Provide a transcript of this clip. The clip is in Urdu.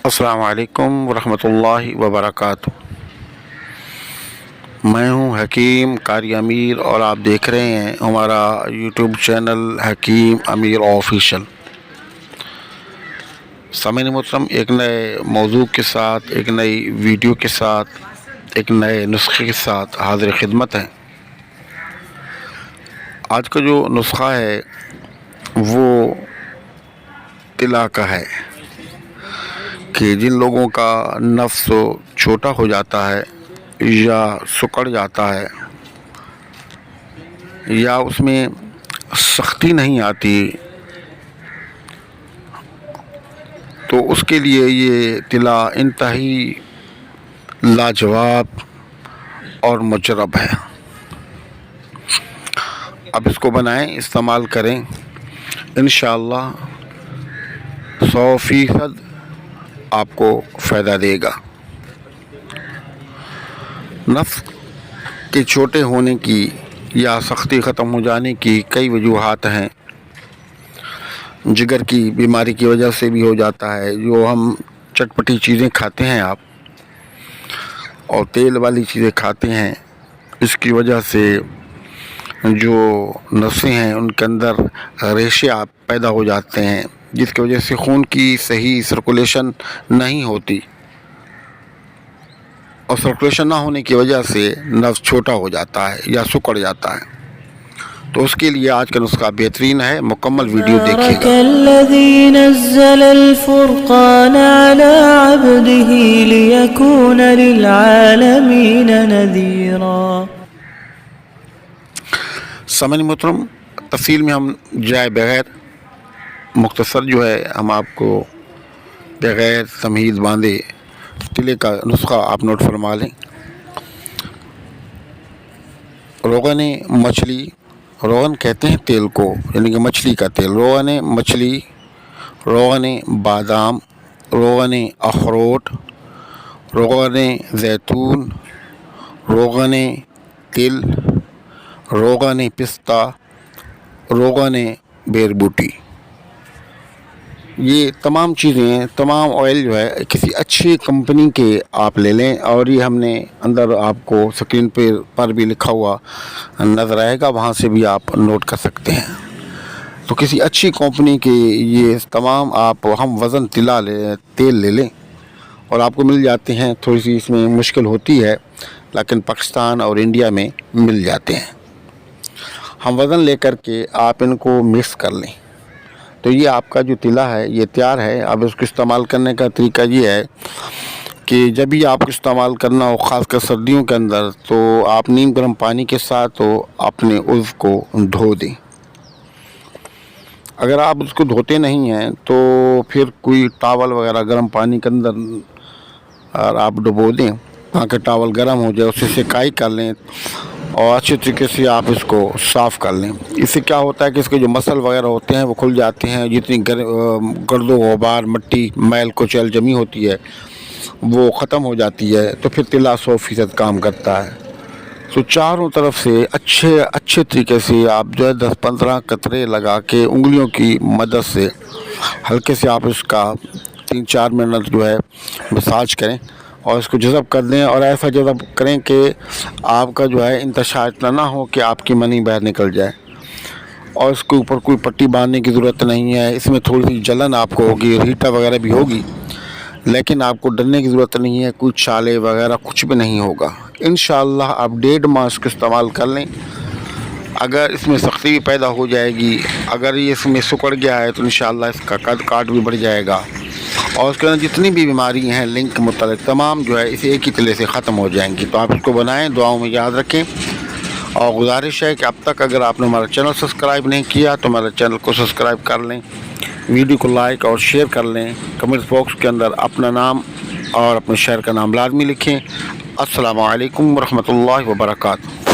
السلام علیکم ورحمۃ اللہ وبرکاتہ۔ میں ہوں حکیم قاری امیر اور آپ دیکھ رہے ہیں ہمارا یوٹیوب چینل حکیم امیر آفیشل۔ سامعین محترم، ایک نئے موضوع کے ساتھ، ایک نئی ویڈیو کے ساتھ، ایک نئے نسخے کے ساتھ حاضر خدمت ہیں۔ آج کا جو نسخہ ہے وہ طلا کا ہے کہ جن لوگوں کا نفس چھوٹا ہو جاتا ہے یا سکڑ جاتا ہے یا اس میں سختی نہیں آتی، تو اس کے لیے یہ طلا انتہائی لاجواب اور مجرب ہے۔ اب اس کو بنائیں، استعمال کریں، انشاءاللہ 100% آپ کو فائدہ دے گا۔ نفس کے چھوٹے ہونے کی یا سختی ختم ہو جانے کی کئی وجوہات ہیں۔ جگر کی بیماری کی وجہ سے بھی ہو جاتا ہے، جو ہم چٹپٹی چیزیں کھاتے ہیں آپ اور تیل والی چیزیں کھاتے ہیں، اس کی وجہ سے جو نسیں ہیں ان کے اندر ریشے پیدا ہو جاتے ہیں، جس کی وجہ سے خون کی صحیح سرکولیشن نہیں ہوتی، اور سرکولیشن نہ ہونے کی وجہ سے نفس چھوٹا ہو جاتا ہے یا سکڑ جاتا ہے۔ تو اس کے لیے آج کا نسخہ بہترین ہے، مکمل ویڈیو دیکھیے گا۔ الذي نزل الفرقان على عبده ليكون للعالمين نذيرا۔ سامعین محترم، تفصیل میں ہم جائے بغیر مختصر جو ہے ہم آپ کو بغیر تمہید باندھے طلے کا نسخہ آپ نوٹ فرما لیں۔ روغن مچھلی، روغن کہتے ہیں تیل کو، یعنی کہ مچھلی کا تیل۔ روغن مچھلی، روغن بادام، روغن اخروٹ، روغن زیتون، روغن تل، روغن پستہ، روغن بیربوٹی، یہ تمام چیزیں، تمام آئل جو ہے کسی اچھی کمپنی کے آپ لے لیں، اور یہ ہم نے اندر آپ کو سکرین پر بھی لکھا ہوا نظر آئے گا، وہاں سے بھی آپ نوٹ کر سکتے ہیں۔ تو کسی اچھی کمپنی کے یہ تمام آپ ہم وزن تیل لے لیں، اور آپ کو مل جاتے ہیں۔ تھوڑی سی اس میں مشکل ہوتی ہے، لیکن پاکستان اور انڈیا میں مل جاتے ہیں۔ ہم وزن لے کر کے آپ ان کو مکس کر لیں، تو یہ آپ کا جو طلا ہے یہ تیار ہے۔ اب اس کو استعمال کرنے کا طریقہ یہ ہے کہ جب بھی آپ کو استعمال کرنا ہو، خاص کر سردیوں کے اندر، تو آپ نیم گرم پانی کے ساتھ تو اپنے عضو کو دھو دیں۔ اگر آپ اس کو دھوتے نہیں ہیں تو پھر کوئی ٹاول وغیرہ گرم پانی کے اندر آپ ڈبو دیں تاکہ ٹاول گرم ہو جائے، اسے سیکائی کر لیں اور اچھے طریقے سے آپ اس کو صاف کر لیں۔ اس سے کیا ہوتا ہے کہ اس کے جو مسل وغیرہ ہوتے ہیں وہ کھل جاتے ہیں، جتنی گرد و غبار، مٹی، میل کچیل جمی ہوتی ہے وہ ختم ہو جاتی ہے، تو پھر طلا 100% کام کرتا ہے۔ تو چاروں طرف سے اچھے طریقے سے آپ جو ہے 10-15 قطرے لگا کے انگلیوں کی مدد سے ہلکے سے آپ اس کا 3-4 منٹ جو ہے مساج کریں اور اس کو جذب کر دیں، اور ایسا جذب کریں کہ آپ کا جو ہے انتشار اتنا نہ ہو کہ آپ کی منی باہر نکل جائے۔ اور اس کے اوپر کوئی پٹی باندھنے کی ضرورت نہیں ہے۔ اس میں تھوڑی سی جلن آپ کو ہوگی، ریٹا وغیرہ بھی ہوگی، لیکن آپ کو ڈرنے کی ضرورت نہیں ہے، کوئی چھالے وغیرہ کچھ بھی نہیں ہوگا۔ انشاءاللہ آپ 1.5 ماہ اس کو استعمال کر لیں۔ اگر اس میں سختی بھی پیدا ہو جائے گی، اگر یہ اس میں سکڑ گیا ہے، تو انشاءاللہ اس کا قد کاٹ بھی بڑھ جائے گا، اور اس کے اندر جتنی بھی بیماری ہیں لنک متعلق تمام جو ہے اس ایک ہی تلے سے ختم ہو جائیں گی۔ تو آپ اس کو بنائیں، دعاؤں میں یاد رکھیں، اور گزارش ہے کہ اب تک اگر آپ نے ہمارا چینل سبسکرائب نہیں کیا تو ہمارے چینل کو سبسکرائب کر لیں، ویڈیو کو لائک اور شیئر کر لیں، کمنٹ باکس کے اندر اپنا نام اور اپنے شہر کا نام لازمی لکھیں۔ السلام علیکم ورحمۃ اللہ وبرکاتہ۔